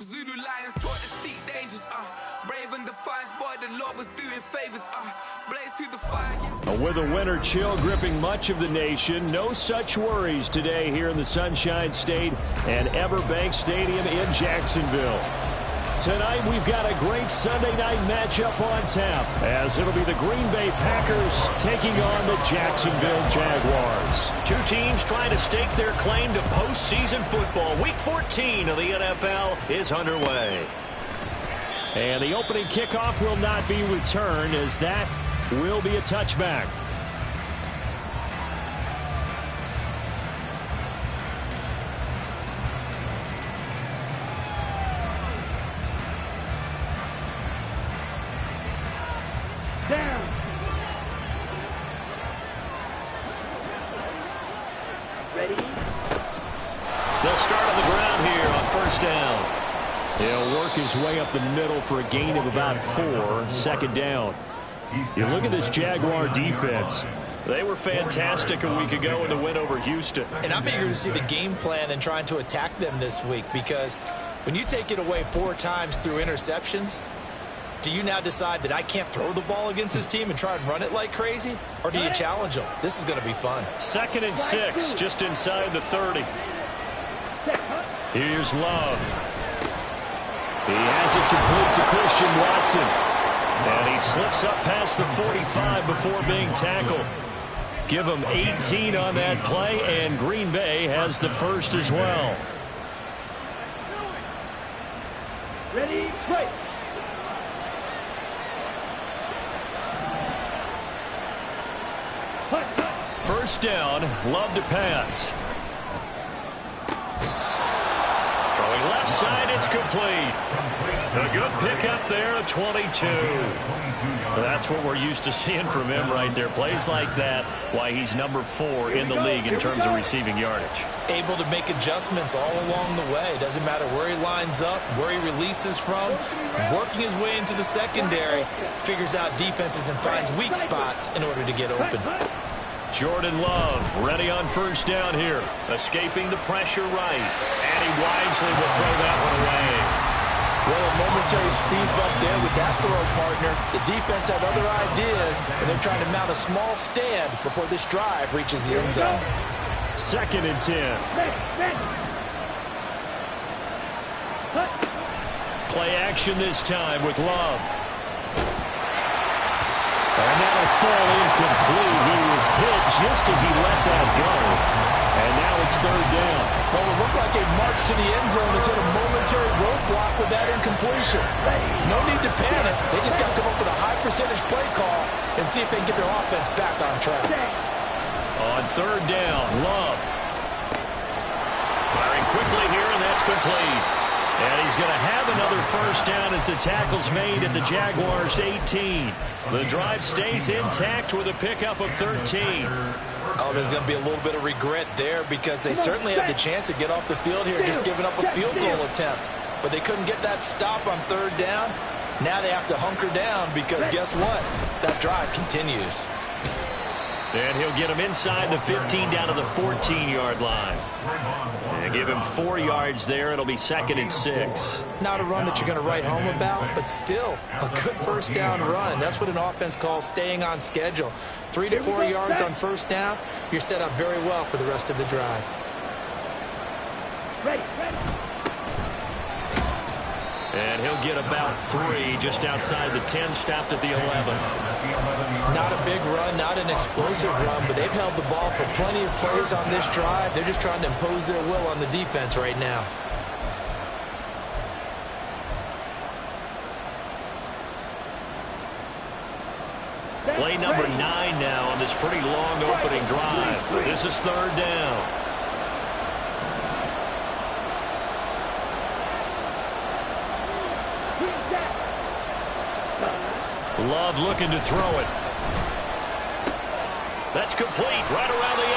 Zulu lions taught to seek dangers, brave and defiant, boy, the Lord was doing favors, blaze through the fire. With a winter chill gripping much of the nation, no such worries today here in the Sunshine State and Everbank Stadium in Jacksonville. Tonight, we've got a great Sunday night matchup on tap, as it'll be the Green Bay Packers taking on the Jacksonville Jaguars. Two teams trying to stake their claim to postseason football. Week 14 of the NFL is underway. And the opening kickoff will not be returned, as that will be a touchback. Down. Ready? They'll start on the ground here on first down. He'll work his way up the middle for a gain of about 4, second down. You look at this Jaguar defense. They were fantastic a week ago in the win over Houston. And I'm eager to see the game plan and trying to attack them this week, because when you take it away 4 times through interceptions, do you now decide that I can't throw the ball against this team and try and run it like crazy? Or do you challenge them? This is going to be fun. 2nd and 6, just inside the 30. Here's Love. He has it complete to Christian Watson. And he slips up past the 45 before being tackled. Give him 18 on that play, and Green Bay has the first as well. Ready, play. First down, Love to pass. Throwing left side, it's complete. A good pickup there at 22. That's what we're used to seeing from him right there. Plays like that, why he's number 4 in the league in terms of receiving yardage. Able to make adjustments all along the way. Doesn't matter where he lines up, where he releases from. Working his way into the secondary, figures out defenses and finds weak spots in order to get open. Jordan Love ready on first down here. Escaping the pressure right. And he wisely will throw that one away. Well, a momentary speed bump there with that throw, partner. The defense had other ideas, and they're trying to mount a small stand before this drive reaches the end zone. 2nd and 10. Play action this time with Love. And that'll fall incomplete. He was hit just as he let that go. And now it's 3rd down. Well, it looked like a march to the end zone has hit a momentary roadblock with that incompletion. No need to panic. They just got to come up with a high percentage play call and see if they can get their offense back on track. On 3rd down, Love. Firing quickly here, and that's complete. And he's going to have another first down as the tackle's made at the Jaguars' 18. The drive stays intact with a pickup of 13. Oh, there's going to be a little bit of regret there, because they certainly had the chance to get off the field here, just giving up a field goal attempt. But they couldn't get that stop on 3rd down. Now they have to hunker down, because guess what? That drive continues. And he'll get him inside the 15 down to the 14-yard line. And give him 4 yards there. It'll be 2nd and 6. Not a run that you're going to write home about, but still a good first down run. That's what an offense calls staying on schedule. 3 to 4 yards on first down, you're set up very well for the rest of the drive. Ready. And he'll get about 3 just outside the 10, stopped at the 11. Not a big run, not an explosive run, but they've held the ball for plenty of plays on this drive. They're just trying to impose their will on the defense right now. Play number 9 now on this pretty long opening drive. This is 3rd down. Love looking to throw it. That's complete right around the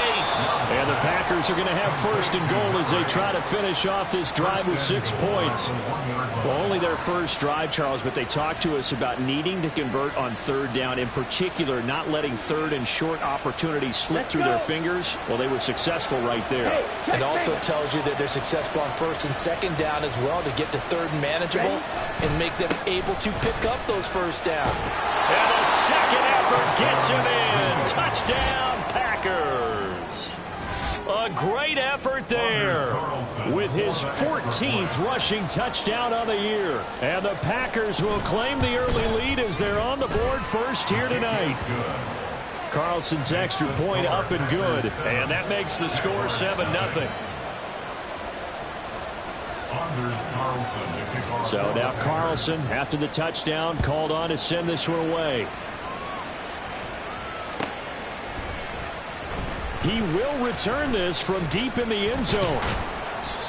And the Packers are going to have first and goal as they try to finish off this drive with 6 points. Well, only their first drive, Charles, but they talked to us about needing to convert on third down, in particular not letting third and short opportunities slip through their fingers. Well, they were successful right there. It also tells you that they're successful on first and second down as well to get to third and manageable and make them able to pick up those first downs. And the second effort gets him in. Touchdown, Packers. A great effort there. With his 14th rushing touchdown on the year. And the Packers will claim the early lead as they're on the board first here tonight. Carlson's extra point up and good. And that makes the score 7-0. So now Carlson, after the touchdown, called on to send this one away. He will return this from deep in the end zone.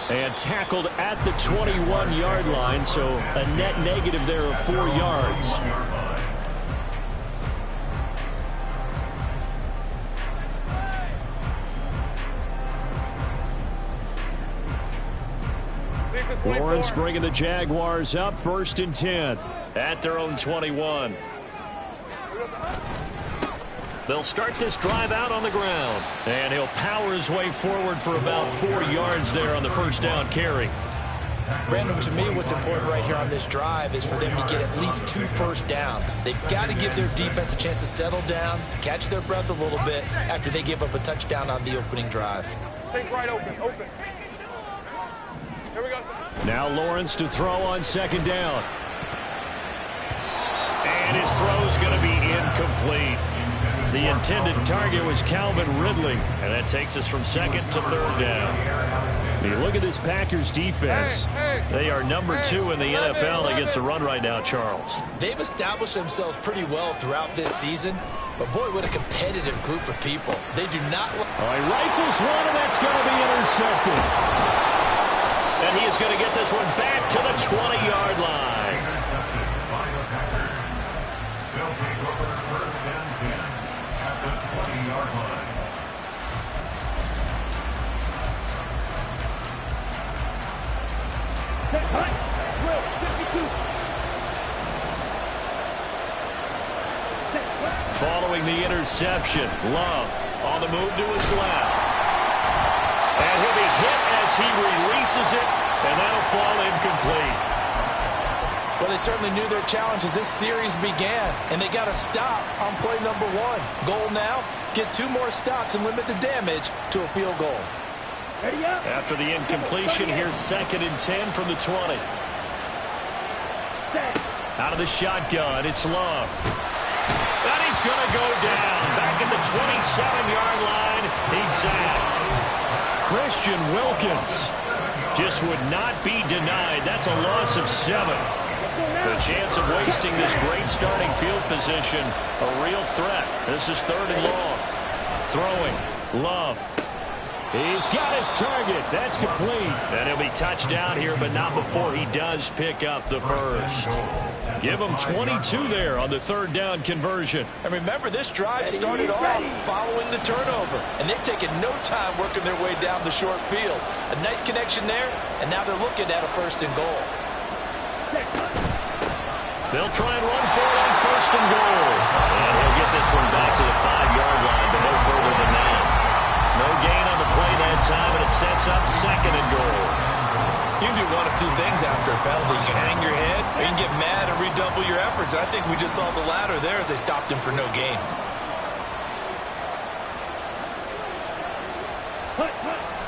And tackled at the 21-yard line, so a net negative there of 4 yards. Lawrence bringing the Jaguars up first and 10 at their own 21. They'll start this drive out on the ground. And he'll power his way forward for about 4 yards there on the first down carry. Brandon, to me, what's important right here on this drive is for them to get at least 2 first downs. They've got to give their defense a chance to settle down, catch their breath a little bit after they give up a touchdown on the opening drive. Take right open. Here we go. Now Lawrence to throw on second down. And his throw's going to be incomplete. The intended target was Calvin Ridley. And that takes us from second to third down. You look at this Packers defense. They are number 2 in the NFL against the run right now, Charles. They've established themselves pretty well throughout this season. But, boy, what a competitive group of people. They do not... All right, rifles one, and that's going to be intercepted. And he is going to get this one back to the 20-yard line. They'll take over first and 10 at the 20-yard line. Following the interception, Love on the move to his left. And he'll be hit as he releases it, and that'll fall incomplete. Well, they certainly knew their challenge as this series began, and they got a stop on play number 1. Goal now, get 2 more stops and limit the damage to a field goal. After the incompletion, here's second and 10 from the 20. Out of the shotgun, it's Love. And he's going to go down. Back at the 27-yard line, he's sacked. Christian Wilkins just would not be denied. That's a loss of 7. The chance of wasting this great starting field position, a real threat. This is third and long. Throwing, Love. He's got his target. That's complete. And he'll be touched down here, but not before he does pick up the first. Give him 22 there on the third down conversion. And remember, this drive started off following the turnover, and they've taken no time working their way down the short field. A nice connection there, and now they're looking at a first and goal. They'll try and run for it on first and goal. And he'll get this one back to the 5-yard line, but no further than that. No gain on the play that time, and it sets up second and goal. You can do one of 2 things after a penalty. You can hang your head, or you can get mad and redouble your efforts. I think we just saw the latter there as they stopped him for no gain.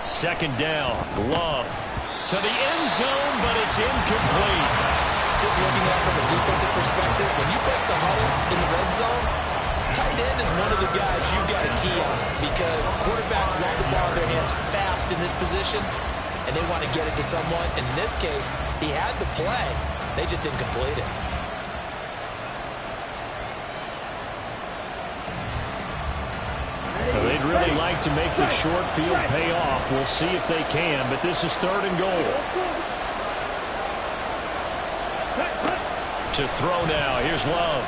Second down, Love to the end zone, but it's incomplete. Just looking at it from a defensive perspective, when you break the huddle in the red zone, tight end is one of the guys you've got to key on because quarterbacks want the ball in their hands fast in this position, and they want to get it to someone. And in this case, he had the play. They just didn't complete it. They'd really like to make the short field pay off. We'll see if they can, but this is third and goal. To throw now. Here's Love.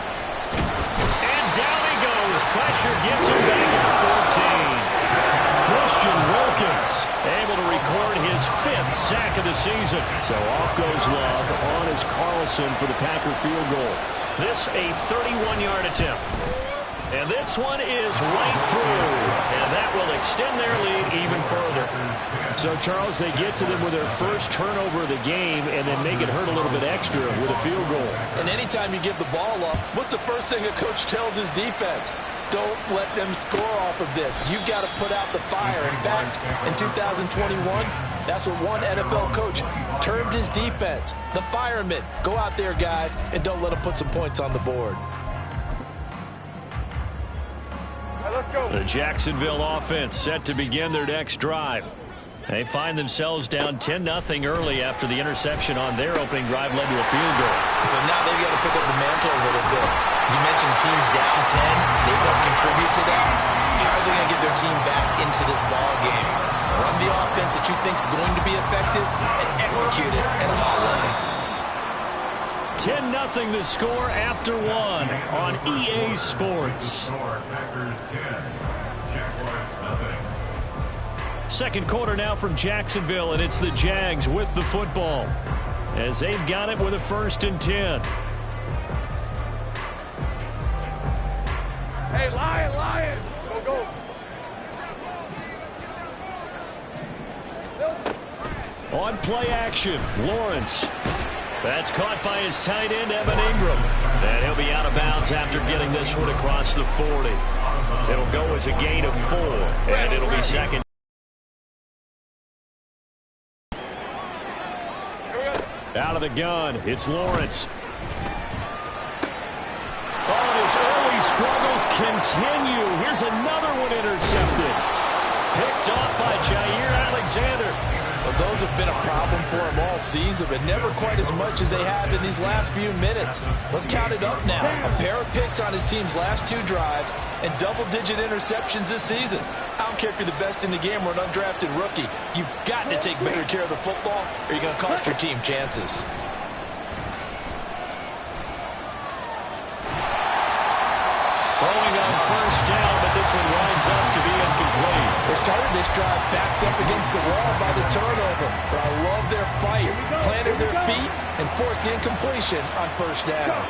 And down he goes. Pressure gets him back at the 14. Christian Wilkins, able to record his 5th sack of the season. So off goes Love. On is Carlson for the Packer field goal. This a 31-yard attempt. And this one is right through. And that will extend their lead even further. So, Charles, they get to them with their first turnover of the game and then make it hurt a little bit extra with a field goal. And anytime you give the ball up, what's the first thing a coach tells his defense? Don't let them score off of this. You've got to put out the fire. In fact, in 2021, that's what one NFL coach termed his defense. The firemen. Go out there, guys, and don't let them put some points on the board. Let's go. The Jacksonville offense set to begin their next drive. They find themselves down 10-0 early after the interception on their opening drive led to a field goal. So now they've got to pick up the mantle a little bit. You mentioned the team's down 10. They've helped contribute to that. How are they going to get their team back into this ball game? Run the offense that you think is going to be effective and execute it at a high level. 10-0 the score after one on EA Sports. Packers 10, Jaguars 0. Second quarter now from Jacksonville, and it's the Jags with the football as they've got it with a 1st and 10. Hey, Lion. Go. On play action, Lawrence. That's caught by his tight end, Evan Ingram. And he'll be out of bounds after getting this one across the 40. It'll go as a gain of 4, and it'll be second. Out of the gun, it's Lawrence. Oh, his early struggles continue. Here's another one intercepted. Picked off by Jair Alexander. Well, those have been a problem for him all season, but never quite as much as they have in these last few minutes. Let's count it up now. A pair of picks on his team's last 2 drives and double-digit interceptions this season. I don't care if you're the best in the game or an undrafted rookie. You've got to take better care of the football or you're going to cost your team chances. Throwing on 1st down, but this one winds up to be incomplete. They started this drive backed up against the wall by the turnover, but I love their fight. Planted their feet and forced the incompletion on 1st down.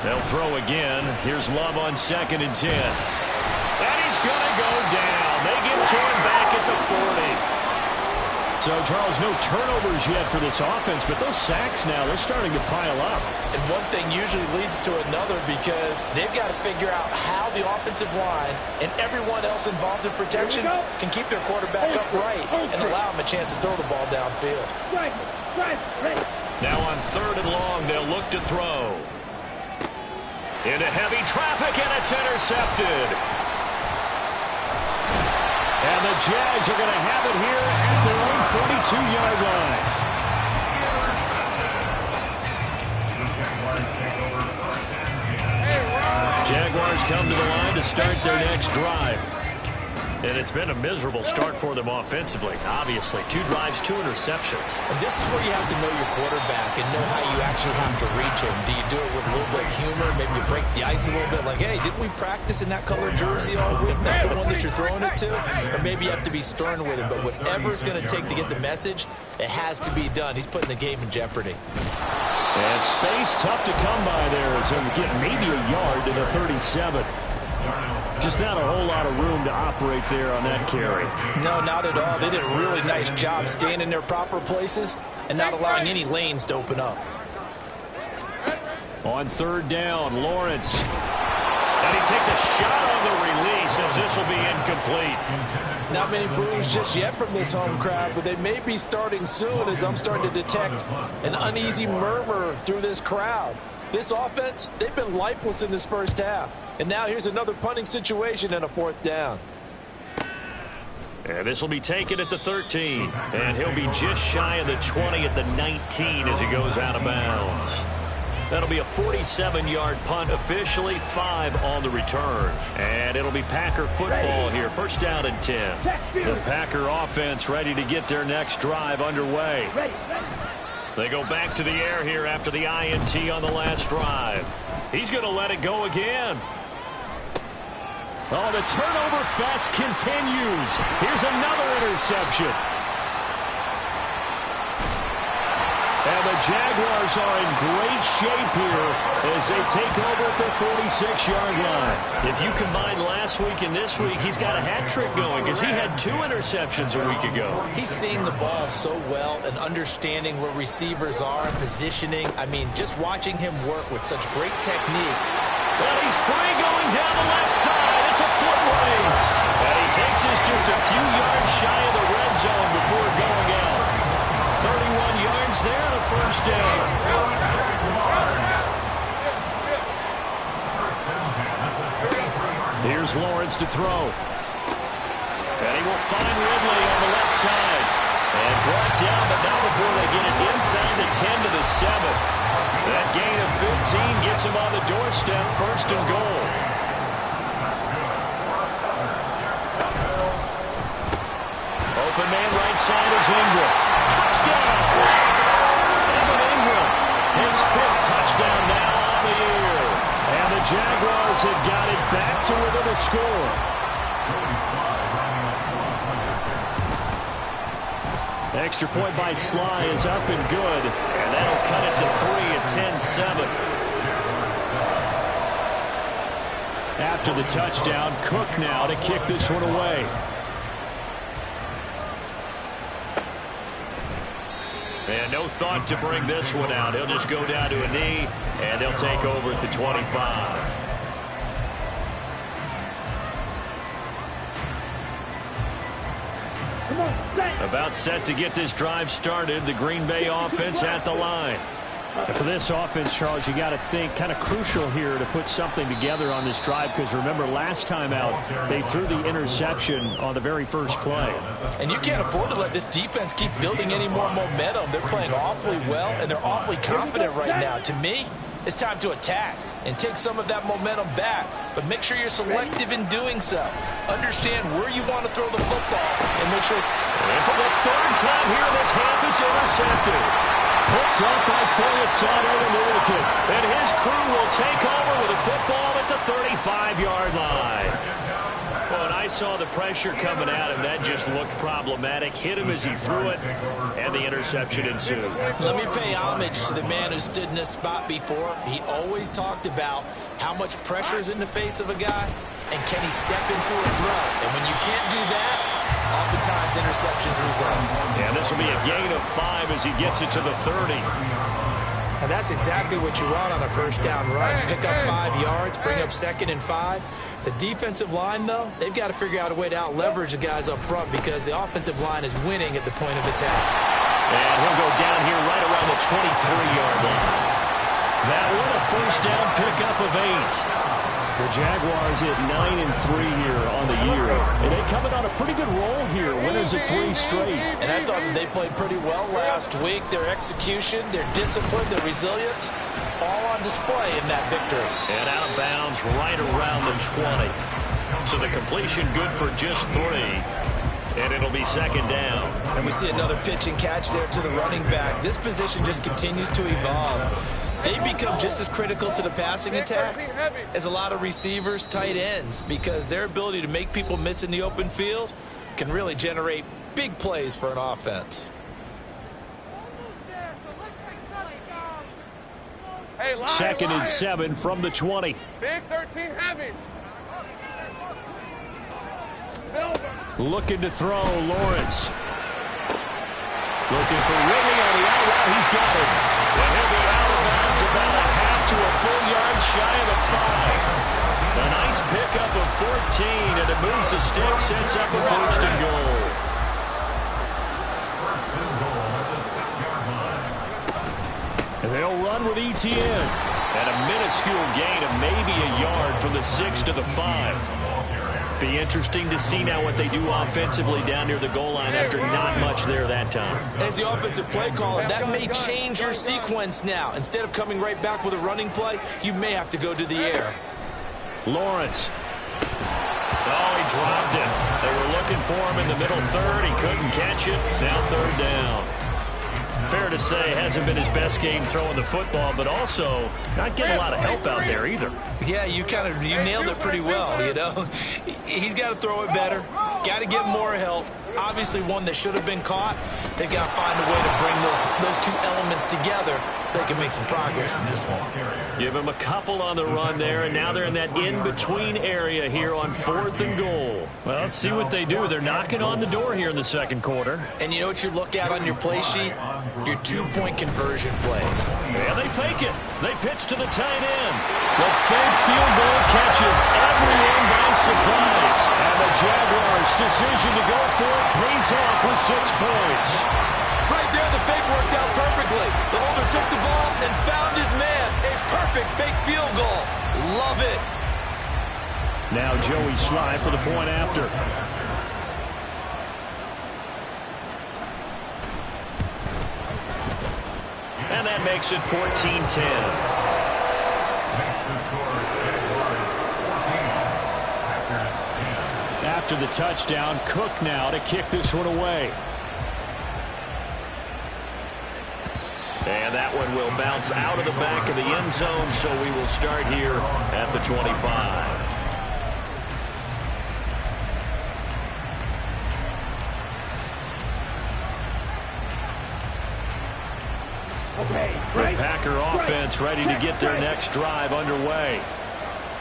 They'll throw again. Here's Love on 2nd and 10. And he's going to go down. They get to him back at the 40. So, Charles, no turnovers yet for this offense, but those sacks now, they're starting to pile up. And one thing usually leads to another because they've got to figure out how the offensive line and everyone else involved in protection can keep their quarterback upright and allow him a chance to throw the ball downfield. Now on 3rd and long, they'll look to throw. Into heavy traffic, and it's intercepted. And the Jags are going to have it here at their own 42-yard line. Jaguars come to the line to start their next drive. And it's been a miserable start for them offensively, obviously. 2 drives, 2 interceptions. And this is where you have to know your quarterback and know how you actually have to reach him. Do you do it with a little bit of humor? Maybe you break the ice a little bit like, hey, didn't we practice in that color jersey all week? Not the one that you're throwing it to? Or maybe you have to be stern with him. But whatever it's going to take to get the message, it has to be done. He's putting the game in jeopardy. And space tough to come by there as he'll get maybe a yard to the 37. Just not a whole lot of room to operate there on that carry. No, not at all. They did a really nice job staying in their proper places and not allowing any lanes to open up. On 3rd down, Lawrence. And he takes a shot on the release as this will be incomplete. Not many boos just yet from this home crowd, but they may be starting soon as I'm starting to detect an uneasy murmur through this crowd. This offense, they've been lifeless in this 1st half. And now here's another punting situation and a 4th down. And this will be taken at the 13. And he'll be just shy of the 20 at the 19 as he goes out of bounds. That'll be a 47-yard punt, officially 5 on the return. And it'll be Packer football here, 1st down and 10. The Packer offense ready to get their next drive underway. They go back to the air here after the INT on the last drive. He's going to let it go again. Oh, the turnover fest continues. Here's another interception. And the Jaguars are in great shape here as they take over at the 46-yard line. If you combine last week and this week, he's got a hat trick going because he had 2 interceptions a week ago. He's seeing the ball so well and understanding where receivers are and positioning. I mean, just watching him work with such great technique. Well, he's free going down the left side. It's a foot race. And he takes us just a few yards shy of the red zone before going out. 31 yards there, the first down. Here's Lawrence to throw. And he will find Ridley on the left side. And brought down, but not before they get it inside the 10 to the 7. That gain of 15 gets him on the doorstep, first and goal. Open man right side is Ingram. Touchdown! Evan Ingram, his 5th touchdown now on the year. And the Jaguars have got it back to within a score. Extra point by Sly is up and good. And that'll cut it to 3 at 10-7. After the touchdown, Cook now to kick this one away. And no thought to bring this one out. He'll just go down to a knee, and they'll take over at the 25. About set to get this drive started. The Green Bay offense at the line. And for this offense, Charles, you got to think kind of crucial here to put something together on this drive because remember last time out they threw the interception on the very first play. And you can't afford to let this defense keep building any more momentum. They're playing awfully well and they're awfully confident right now. To me, it's time to attack and take some of that momentum back, but make sure you're selective in doing so. Understand where you want to throw the football and make sure. And for the 3rd time here in this half, it's intercepted. Picked up by Foyasano and Lurikin. And his crew will take over with a football at the 35-yard line. Well, and I saw the pressure coming at him. That just looked problematic. Hit him as he threw it, and the interception ensued. Let me pay homage to the man who stood in this spot before. He always talked about how much pressure is in the face of a guy, and can he step into a throw. And when you can't do that, oftentimes interceptions result. And this will be a gain of 5 as he gets it to the 30. And that's exactly what you want on a first down run. Pick up 5 yards, bring up 2nd and 5. The defensive line, though, they've got to figure out a way to out-leverage the guys up front because the offensive line is winning at the point of attack. And he'll go down here right around the 23-yard line. That one a first down pickup of 8. The Jaguars at 9-3 here on the year. And they coming on a pretty good roll here. Winners of 3 straight. And I thought that they played pretty well last week. Their execution, their discipline, their resilience, all on display in that victory. And out of bounds right around the 20. So the completion good for just 3. And it'll be 2nd down. And we see another pitch and catch there to the running back. This position just continues to evolve. They become just as critical to the passing attack as a lot of receivers, tight ends, because their ability to make people miss in the open field can really generate big plays for an offense. Hey, 2nd and 7 from the 20. Big 13 heavy. Silver. Looking to throw, Lawrence. Looking for Ridley on the out route. He's got it. And he'll be out of bounds about a half to a full yard shy of the 5. A nice pickup of 14, and it moves the stick, sets up a 1st and goal. And they'll run with ETN. And a minuscule gain of maybe a yard from the 6 to the 5. Be interesting to see now what they do offensively down near the goal line after not much there that time. As the offensive play caller, that may change your sequence now. Instead of coming right back with a running play, you may have to go to the air. Lawrence. Oh, he dropped it. They were looking for him in the middle 3rd. He couldn't catch it. Now 3rd down. fair to say hasn't been his best game throwing the football, but also not getting a lot of help out there either. Yeah, you nailed it pretty well, you know. He's got to throw it better, got to get more help. Obviously one that should have been caught. They've got to find a way to bring those two elements together so they can make some progress in this one. Give him a couple on the run there, and now they're in that in-between area here on 4th and goal. Well, let's see what they do. They're knocking on the door here in the second quarter. And you know what you look at on your play sheet? Your two-point conversion plays. And they fake it. They pitch to the tight end. The fake field goal catches everyone by surprise. And the Jaguars' decision to go for it pays off with 6 points. Right there, the fake worked out perfectly. The holder took the ball and found his man. A perfect fake field goal. Love it. Now Joey Sly for the point after. And that makes it 14-10. After the touchdown, Cook now to kick this one away. And that one will bounce out of the back of the end zone, so we will start here at the 25. The Packer offense ready to get their next drive underway.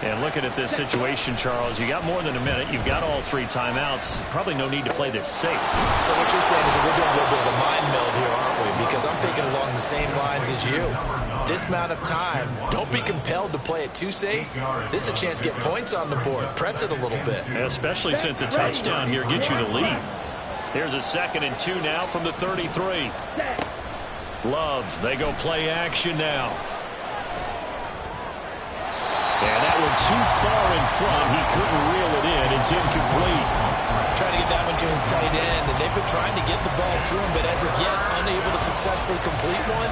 And looking at this situation, Charles, you got more than a minute. You've got all 3 timeouts. Probably no need to play this safe. So what you're saying is that we're doing a little bit of a mind meld here, aren't we? Because I'm thinking along the same lines as you. This amount of time, don't be compelled to play it too safe. This is a chance to get points on the board. Press it a little bit. Especially since a touchdown here gets you the lead. Here's a 2nd and 2 now from the 33. Love, they go play action now. And that one too far in front. He couldn't reel it in. It's incomplete. Trying to get that one to his tight end, and they've been trying to get the ball to him, but as of yet, unable to successfully complete one.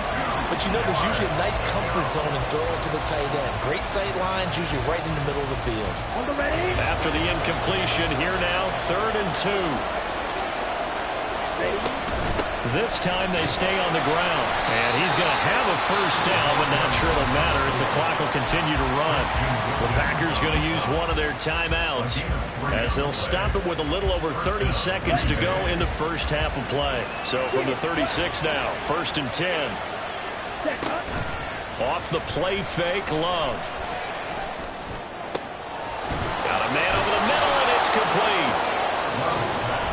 But you know there's usually a nice comfort zone in throwing to the tight end. Great sight lines, usually right in the middle of the field. After the incompletion, here now, 3rd and 2. This time they stay on the ground. And he's going to have a first down, but not sure it'll matter as the clock will continue to run. The Packers going to use one of their timeouts as they'll stop it with a little over 30 seconds to go in the first half of play. So from the 36 now, 1st and 10. Off the play fake, Love. Got a man over the middle, and it's complete.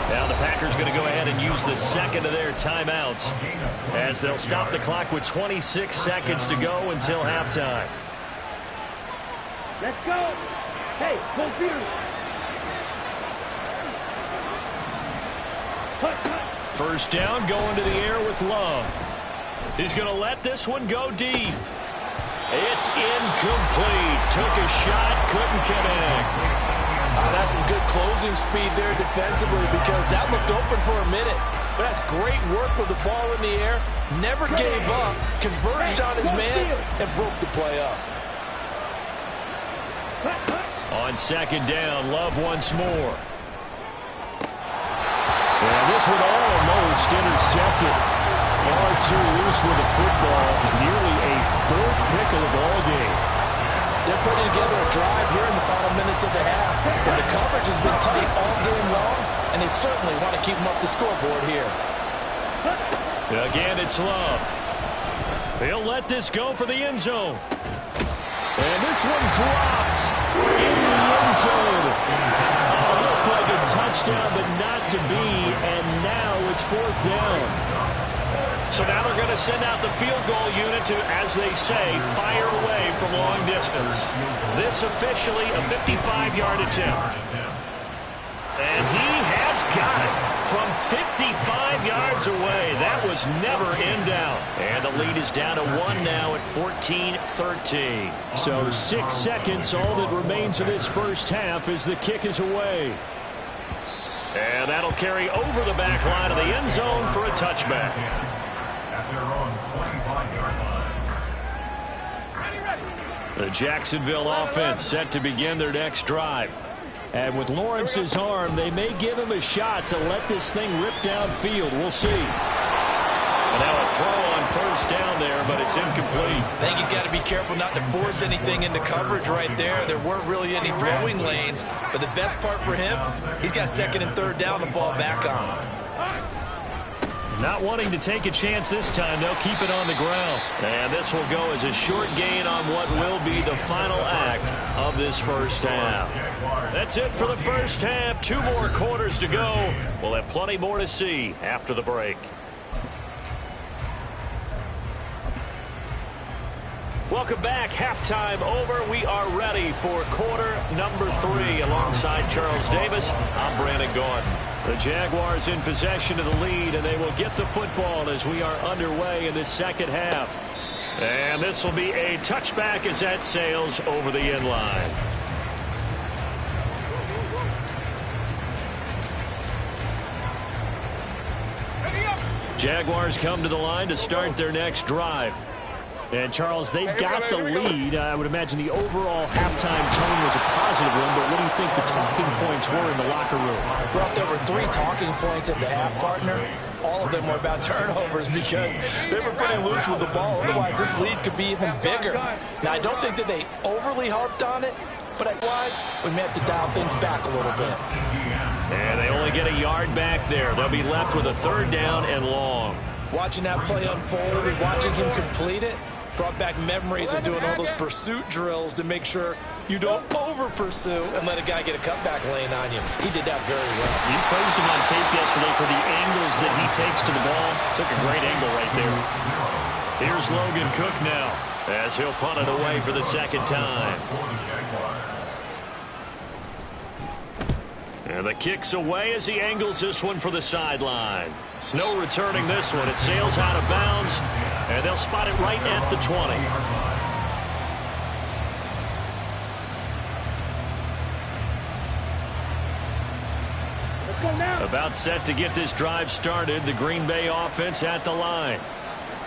Now the Packers going to go ahead and use the 2nd of their timeouts as they'll stop the clock with 26 seconds to go until halftime. Let's go. Hey, go, First down, going to the air with Love. He's going to let this one go deep. It's incomplete. Took a shot, couldn't connect. That's some good closing speed there defensively because that looked open for a minute. But that's great work with the ball in the air. Never gave up, converged on his man, and broke the play up. On 2nd down, Love once more. And this one almost intercepted. Far too loose with the football. Nearly a 4th pick of the ball game. They're putting together a drive here in the final minutes of the half. And the coverage has been tight all game long, and they certainly want to keep them up the scoreboard here. Again, it's Love. He'll let this go for the end zone. And this one dropped in the end zone. Oh, looked like a touchdown, but not to be. And now it's 4th down. So now they're going to send out the field goal unit to, as they say, fire away from long distance. This officially a 55-yard attempt. And he has got it from 55 yards away. That was never in doubt. And the lead is down to 1 now at 14-13. So 6 seconds, all that remains of this first half as the kick is away. And that'll carry over the back line of the end zone for a touchback. The Jacksonville offense set to begin their next drive. And with Lawrence's arm, they may give him a shot to let this thing rip downfield. We'll see. And now a throw on first down there, but it's incomplete. I think he's got to be careful not to force anything into coverage right there. There weren't really any throwing lanes, but the best part for him, he's got second and third down to fall back on. Not wanting to take a chance this time, they'll keep it on the ground. And this will go as a short gain on what will be the final act of this first half. That's it for the first half. 2 more quarters to go. We'll have plenty more to see after the break. Welcome back. Halftime over. We are ready for quarter number 3. Alongside Charles Davis, I'm Brandon Gordon. The Jaguars in possession of the lead, and they will get the football as we are underway in this second half. And this will be a touchback as that sails over the end line. Jaguars come to the line to start their next drive. And, Charles, they got the lead. I would imagine the overall halftime tone was a positive one, but what do you think the talking points were in the locker room? Well, there were 3 talking points at the half, partner. All of them were about turnovers because they were pretty loose with the ball. Otherwise, this lead could be even bigger. Now, I don't think that they overly harped on it, but otherwise, we may have to dial things back a little bit. And they only get a yard back there. They'll be left with a 3rd down and long. Watching that play unfold and watching him complete it brought back memories of doing all those pursuit drills to make sure you don't over-pursue and let a guy get a cutback lane on you. He did that very well. You praised him on tape yesterday for the angles that he takes to the ball. Took a great angle right there. Here's Logan Cook now as he'll punt it away for the 2nd time. And the kick's away as he angles this one for the sideline. No returning this one. It sails out of bounds, and they'll spot it right at the 20. Let's go now. About set to get this drive started. The Green Bay offense at the line.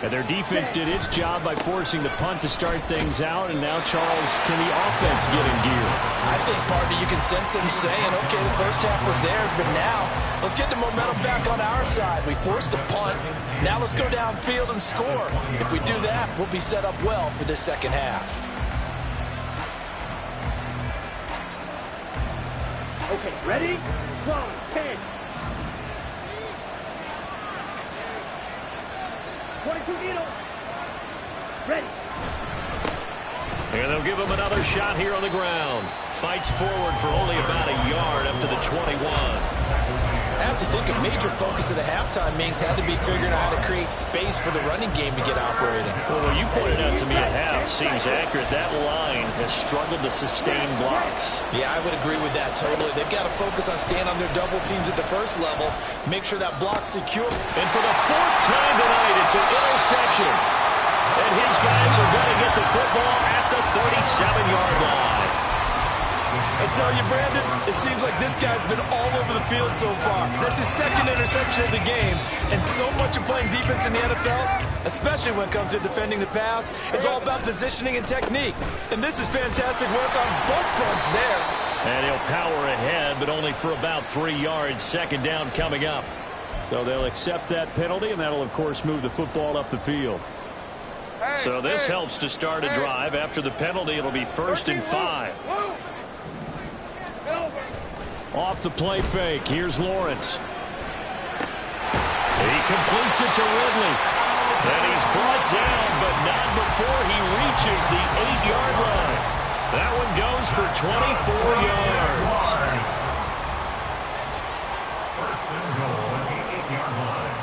And their defense did its job by forcing the punt to start things out. And now, Charles, can the offense get in gear? I think, partner, you can sense them saying, okay, the first half was theirs, but now let's get the momentum back on our side. We forced a punt. Now let's go downfield and score. If we do that, we'll be set up well for this second half. Okay, ready? 1, 10. 22 needle. Ready. And they'll give him another shot here on the ground. Fights forward for only about a yard up to the 21. I have to think a major focus of the halftime meetings had to be figuring out how to create space for the running game to get operating. Well, what you pointed out to me at half seems accurate. That line has struggled to sustain blocks. Yeah, I would agree with that totally. They've got to focus on staying on their double teams at the first level, make sure that block's secure. And for the 4th time tonight, it's an interception. And his guys are going to get the football at the 37-yard line. I tell you, Brandon, it seems like this guy's been all over the field so far. That's his 2nd interception of the game. And so much of playing defense in the NFL, especially when it comes to defending the pass, is all about positioning and technique. And this is fantastic work on both fronts there. And he'll power ahead, but only for about 3 yards. 2nd down coming up. So they'll accept that penalty, and that'll, of course, move the football up the field. So this helps to start a drive. After the penalty, it'll be 1st and 5. Off the play fake. Here's Lawrence. He completes it to Ridley. And he's brought down, but not before he reaches the 8-yard line. That one goes for 24 yards. First and goal at the 8-yard line.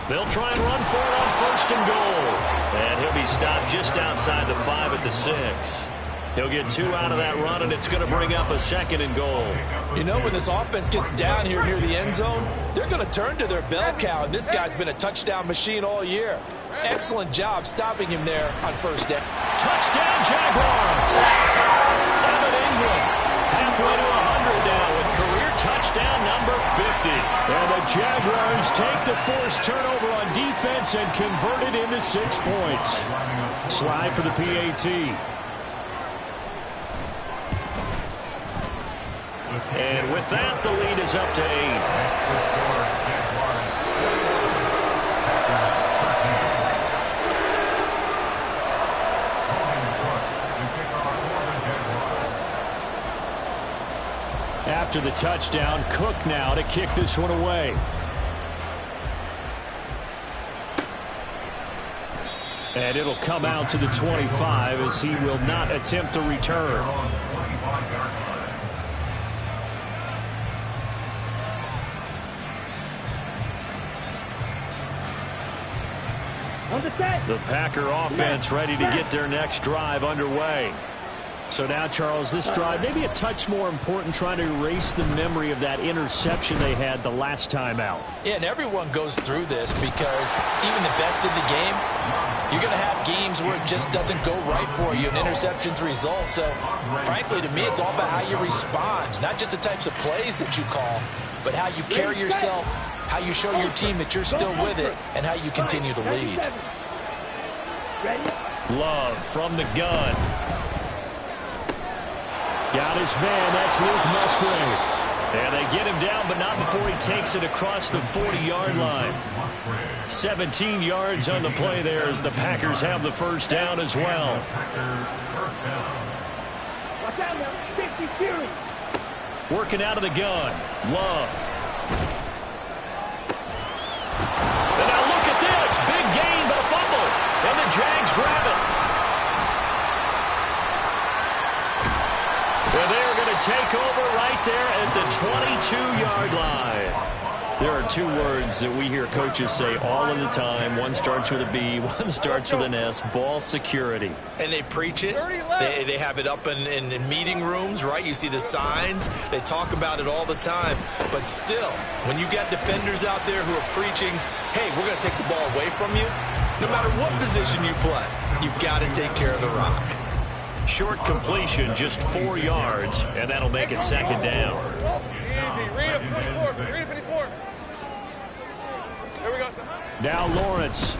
They'll try and run for it on 1st and goal. And he'll be stopped just outside the 5 at the 6. He'll get 2 out of that run, and it's going to bring up a 2nd and goal. You know, when this offense gets down here near the end zone, they're going to turn to their bell cow, and this guy's been a touchdown machine all year. Excellent job stopping him there on 1st down. Touchdown, Jaguars! Evan Ingram, halfway to 100 now with career touchdown number 50. And the Jaguars take the forced turnover on defense and convert it into 6 points. Slide for the PAT. And with that, the lead is up to 8. after the touchdown. Cook now to kick this one away. And it'll come out to the 25 as he will not attempt to return. The Packer offense ready to get their next drive underway. So now, Charles, this drive maybe a touch more important, trying to erase the memory of that interception they had the last time out. Yeah, and everyone goes through this because even the best in the game, you're going to have games where it just doesn't go right for you, and interceptions result. So, frankly, to me, it's all about how you respond, not just the types of plays that you call, but how you carry yourself, how you show your team that you're still with it, and how you continue to lead. Love from the gun. Got his man. That's Luke Musgrave. And they get him down, but not before he takes it across the 40-yard line. 17 yards on the play there as the Packers have the first down as well. Working out of the gun. Love. And now look at this. Big gain, but a fumble. And the Jags grab it. And they are going to take over right there at the 22-yard line. There are two words that we hear coaches say all of the time. One starts with a B, one starts with an S, ball security. And they preach it. They have it up in meeting rooms, right? You see the signs. They talk about it all the time. But still, when you got defenders out there who are preaching, hey, we're going to take the ball away from you, no matter what position you play, you've got to take care of the rock. Short completion, just 4 yards, and that'll make it second down. Easy. Read a 54. Read a 54. Here we go. Now Lawrence.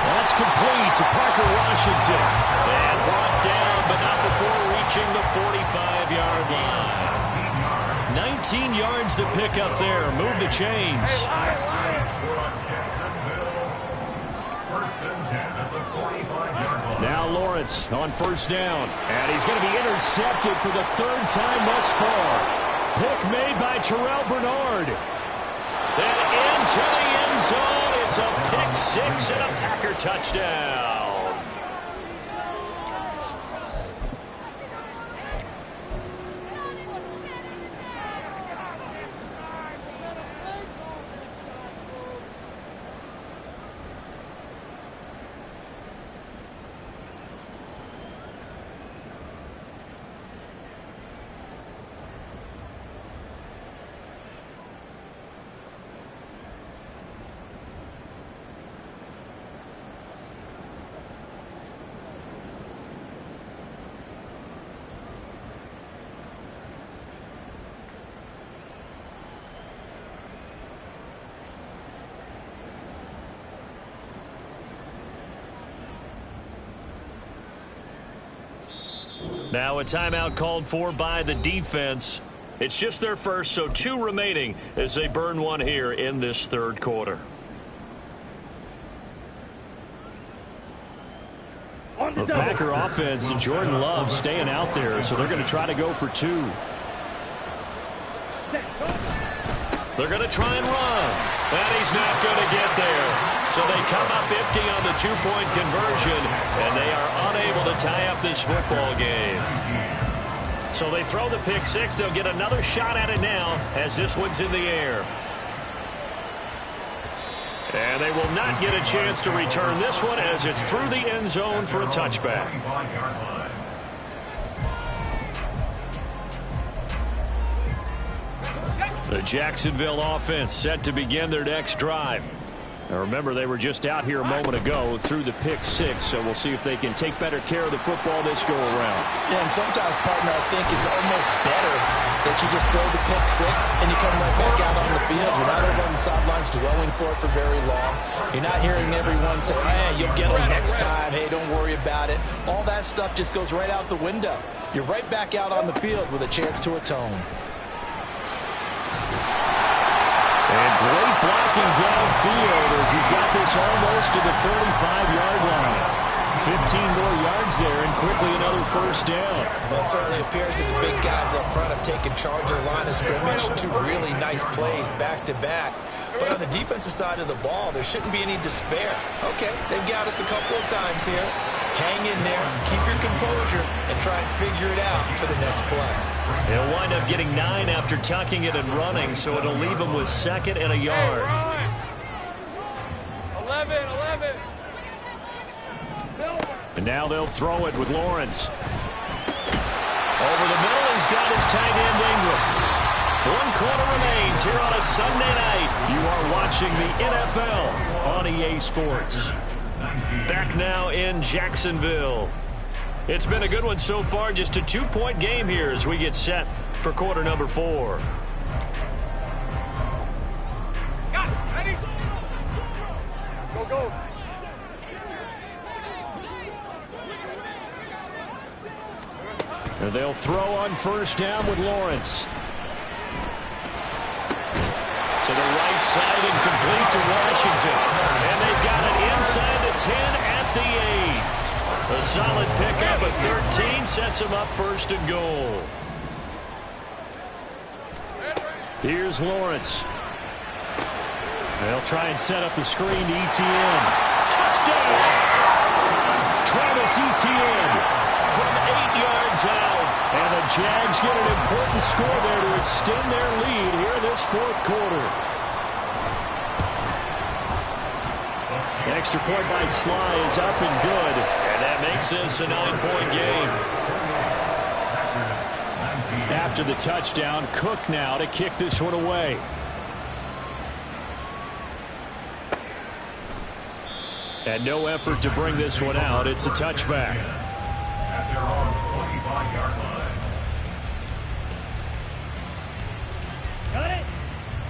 That's complete to Parker Washington. And brought down, but not before reaching the 45-yard line. 19 yards to pick up there. Move the chains. Now Lawrence on first down. And he's going to be intercepted for the third time thus far. Pick made by Terrell Bernard. Then into the end zone. It's a pick six and a Packer touchdown. Now a timeout called for by the defense. It's just their first, so 2 remaining as they burn one here in this third quarter. The Packer offense and Jordan Love staying out there, so they're going to try to go for 2. They're going to try and run. And he's not going to get there. So they come up empty on the 2-point conversion, and they are unable to tie up this football game. So they throw the pick six. They'll get another shot at it now as this one's in the air. And they will not get a chance to return this one as it's through the end zone for a touchback. The Jacksonville offense set to begin their next drive. Now remember, they were just out here a moment ago through the pick six, so we'll see if they can take better care of the football this go around. Yeah, and sometimes, partner, I think it's almost better that you just throw the pick six and you come right back out on the field. You're not over on the sidelines dwelling for it for very long. You're not hearing everyone say, hey, you'll get them next time. Hey, don't worry about it. All that stuff just goes right out the window. You're right back out on the field with a chance to atone. And great blocking downfield as he's got this almost to the 35-yard line. 15 more yards there and quickly another first down. Well, it certainly appears that the big guys up front have taken charge of the line of scrimmage. Two really nice plays back-to-back. But on the defensive side of the ball, there shouldn't be any despair. Okay, they've got us a couple of times here. Hang in there, keep your composure, and try and figure it out for the next play. He'll wind up getting 9 after tucking it and running, so it'll leave him with 2nd and a yard. 11. And now they'll throw it with Lawrence. Over the middle, he's got his tight end Ingram. 1 quarter remains here on a Sunday night. You are watching the NFL on EA Sports. Back now in Jacksonville. It's been a good one so far. Just a 2-point game here as we get set for quarter number 4. Got it. Ready? Go. And they'll throw on first down with Lawrence. To the right side and complete to Washington. And they've got it inside the 10 at the 8. A solid pickup at 13 sets them up 1st and goal. Here's Lawrence. They'll try and set up the screen to Etienne. Touchdown! Travis Etienne from 8 yards out. And the Jags get an important score there to extend their lead here in this 4th quarter. The extra point by Sly is up and good. And that makes this a 9-point game. After the touchdown, Cook now to kick this one away. And no effort to bring this one out. It's a touchback. At their own 25-yard line. Got it.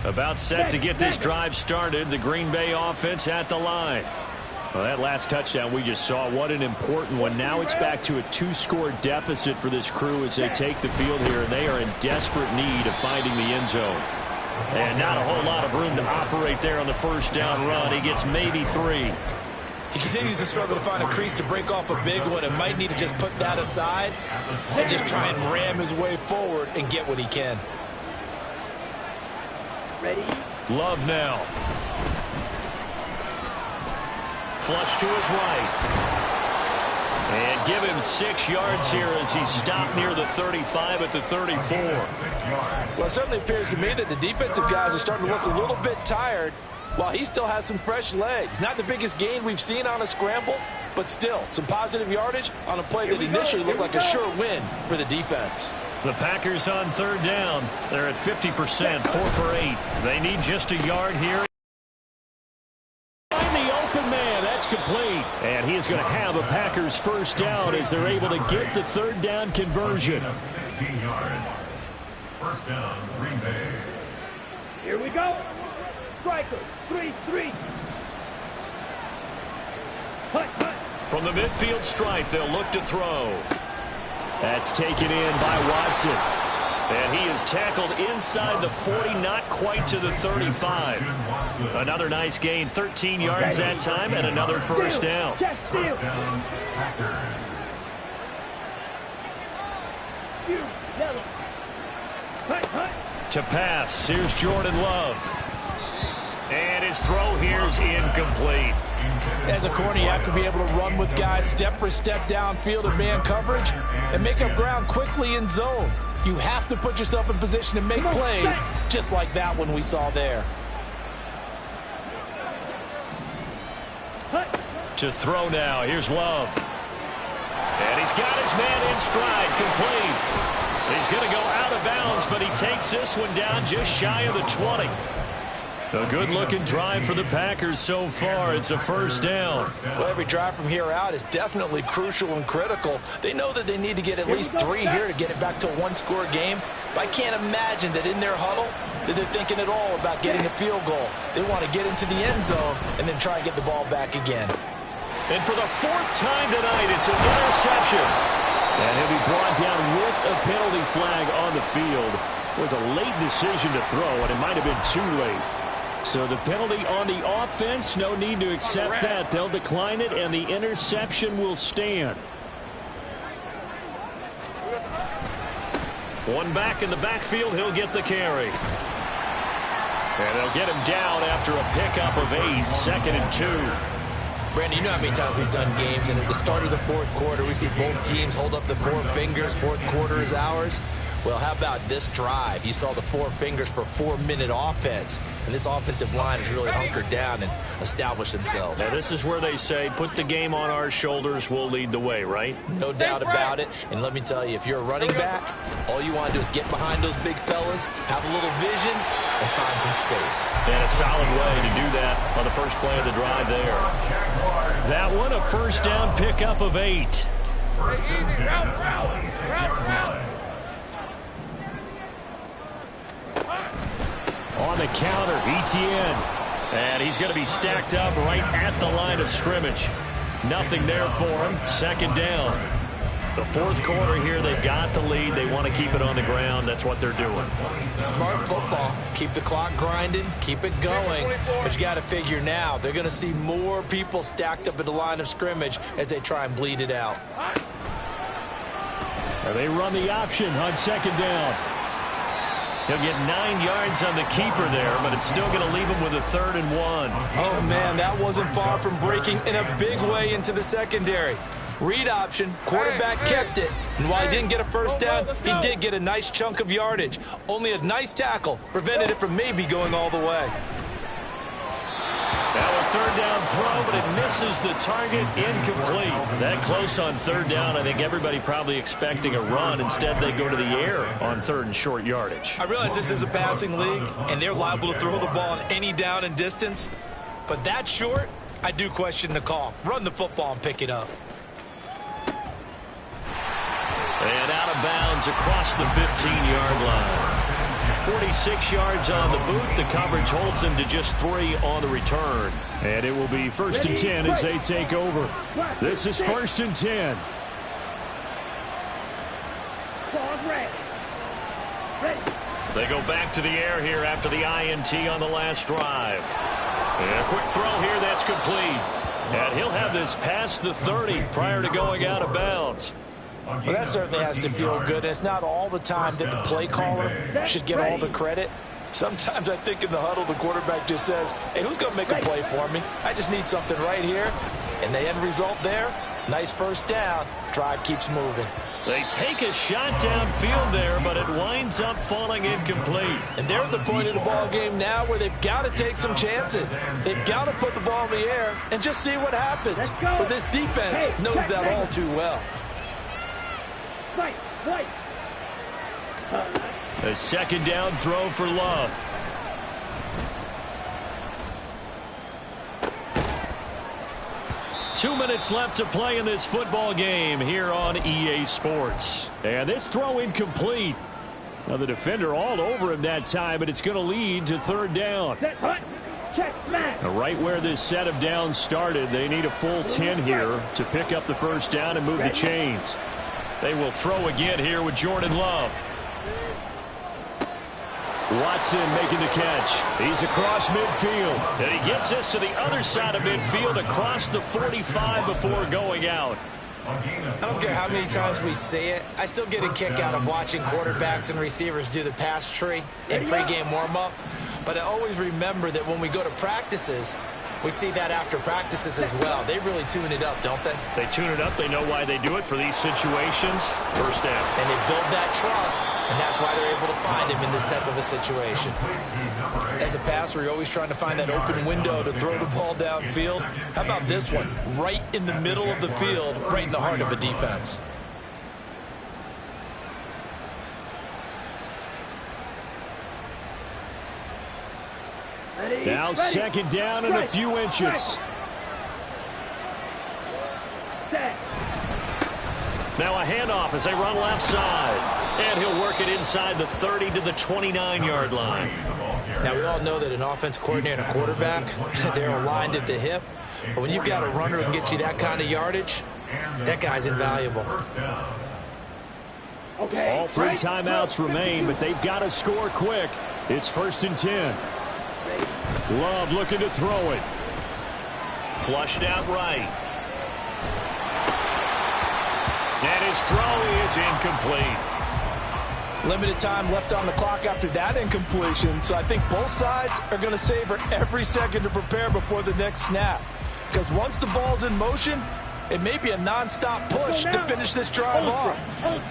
About set to get this drive started. The Green Bay offense at the line. Well, that last touchdown we just saw, what an important one. Now it's back to a 2-score deficit for this crew as they take the field here, and they are in desperate need of finding the end zone. And not a whole lot of room to operate there on the first down run. He gets maybe 3. He continues to struggle to find a crease to break off a big one and might need to just put that aside and just try and ram his way forward and get what he can. Ready? Love now. Flush to his right. And give him 6 yards here as he's stopped near the 35 at the 34. Well, it certainly appears to me that the defensive guys are starting to look a little bit tired while he still has some fresh legs. Not the biggest gain we've seen on a scramble, but still some positive yardage on a play that initially looked like a sure win for the defense. The Packers on 3rd down. They're at 50%, 4 for 8. They need just a yard here. Find the open man. That's complete. And he is going to have a Packers first down as they're able to get the 3rd down conversion. 16 yards. First down, Green Bay. Here we go. Striker, 3-3. Hut. From the midfield stripe, they'll look to throw. That's taken in by Watson. And he is tackled inside the 40, not quite to the 35. Another nice gain, 13 yards that time, and another first down. Check steal. Packers. Yellow. Hut. To pass, here's Jordan Love. And his throw here's incomplete. As a corner, you have to be able to run with guys step for step downfield in man coverage and make up ground quickly in zone. You have to put yourself in position to make plays just like that one we saw there. To throw now, here's Love. And he's got his man in stride, complete. He's going to go out of bounds, but he takes this one down just shy of the 20. A good-looking drive for the Packers so far. It's a first down. Well, every drive from here out is definitely crucial and critical. They know that they need to get at least 3 here to get it back to a 1-score game. But I can't imagine that in their huddle that they're thinking at all about getting a field goal. They want to get into the end zone and then try and get the ball back again. And for the 4th time tonight, it's an interception. And he'll be brought down with a penalty flag on the field. It was a late decision to throw, and it might have been too late. So the penalty on the offense, no need to accept that. They'll decline it, and the interception will stand. One back in the backfield, he'll get the carry. And they'll get him down after a pickup of 8, 2nd and 2. Brandon, you know how many times we've done games, and at the start of the fourth quarter, we see both teams hold up the 4 fingers, fourth quarter is ours. Well, how about this drive? You saw the 4 fingers for 4-minute offense, and this offensive line has really hunkered down and established themselves. Now, this is where they say, put the game on our shoulders, we'll lead the way, right? No doubt about it, and let me tell you, if you're a running back, all you want to do is get behind those big fellas, have a little vision, and find some space. And a solid way to do that on the first play of the drive there. That one, a first down pickup of 8. On the counter, Etienne. And he's going to be stacked up right at the line of scrimmage. Nothing there for him. 2nd down. The fourth quarter here, they've got the lead. They want to keep it on the ground. That's what they're doing. Smart football. Keep the clock grinding. Keep it going. But you got to figure now, they're going to see more people stacked up at the line of scrimmage as they try and bleed it out. And they run the option on 2nd down. He'll get 9 yards on the keeper there, but it's still going to leave him with a 3rd and 1. Oh, man, that wasn't far from breaking in a big way into the secondary. Read option, quarterback kept it, and while he didn't get a first down, he did get a nice chunk of yardage. Only a nice tackle prevented it from maybe going all the way. Now a 3rd down throw, but it misses the target, incomplete. That close on 3rd down, I think everybody probably expecting a run. Instead, they go to the air on 3rd and short yardage. I realize this is a passing league, and they're liable to throw the ball on any down and distance, but that short, I do question the call. Run the football and pick it up. And out of bounds across the 15-yard line. 46 yards on the boot. The coverage holds him to just 3 on the return. And it will be 1st and 10 as they take over. This is 1st and 10. They go back to the air here after the INT on the last drive. And a quick throw here, that's complete. And he'll have this past the 30 prior to going out of bounds. Well, that certainly has to feel good. It's not all the time that the play caller should get all the credit. Sometimes I think in the huddle, the quarterback just says, hey, who's going to make a play for me? I just need something right here. And the end result there, nice first down. Drive keeps moving. They take a shot downfield there, but it winds up falling incomplete. And they're at the point of the ball game now where they've got to take some chances. They've got to put the ball in the air and just see what happens. But this defense knows that all too well. A 2nd down throw for Love. Two minutes left to play in this football game here on EA Sports. And this throw incomplete. Now the defender all over him that time, but it's going to lead to 3rd down. Now right where this set of downs started, they need a full 10 here to pick up the first down and move the chains. They will throw again here with Jordan Love. Watson making the catch. He's across midfield. And he gets this to the other side of midfield across the 45 before going out. I don't care how many times we say it. I still get a kick out of watching quarterbacks and receivers do the pass tree in pregame warm-up. But I always remember that when we go to practices, we see that after practices as well. They really tune it up, don't they? They tune it up. They know why they do it for these situations. First down. And they build that trust, and that's why they're able to find him in this type of a situation. As a passer, you're always trying to find that open window to throw the ball downfield. How about this one? Right in the middle of the field, right in the heart of a defense. Now 2nd down and a few inches. Now a handoff as they run left side. And he'll work it inside the 30 to the 29-yard line. Now, we all know that an offense coordinator and a quarterback, they're aligned at the hip. But when you've got a runner who can get you that kind of yardage, that guy's invaluable. All 3 timeouts remain, but they've got to score quick. It's 1st and 10. Love looking to throw it. Flushed out right. And his throw is incomplete. Limited time left on the clock after that incompletion, so I think both sides are going to savor every second to prepare before the next snap. Because once the ball's in motion, it may be a non-stop push to finish this drive off.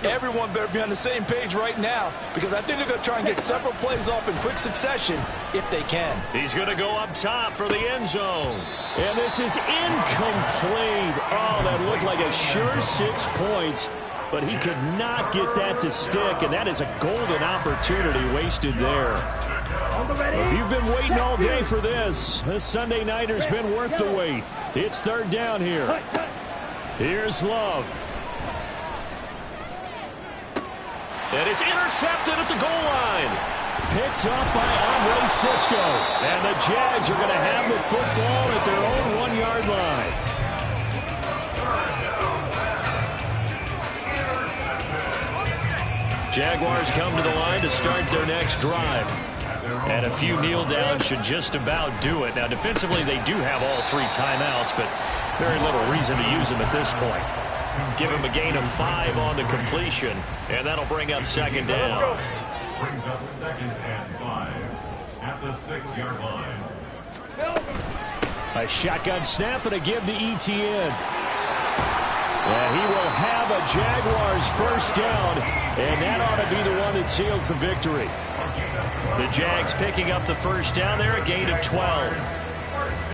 Everyone better be on the same page right now, because I think they're going to try and get several plays off in quick succession if they can. He's going to go up top for the end zone. And this is incomplete. Oh, that looked like a sure 6 points. But he could not get that to stick, and that is a golden opportunity wasted there. If you've been waiting all day for this Sunday nighter's been worth the wait. It's third down here. Here's Love. And it's intercepted at the goal line. Picked up by Andre Cisco. And the Jags are going to have the football at their own 1-yard line. Jaguars come to the line to start their next drive. And a few kneel downs should just about do it. Now, defensively, they do have all 3 timeouts, but very little reason to use them at this point. Give him a gain of 5 on the completion, and that'll bring up second down. Brings up 2nd and 5 at the 6-yard line. A shotgun snap and a give to ETN. And he will have a Jaguars first down, and that ought to be the one that seals the victory. The Jags picking up the first down there, a gain of 12.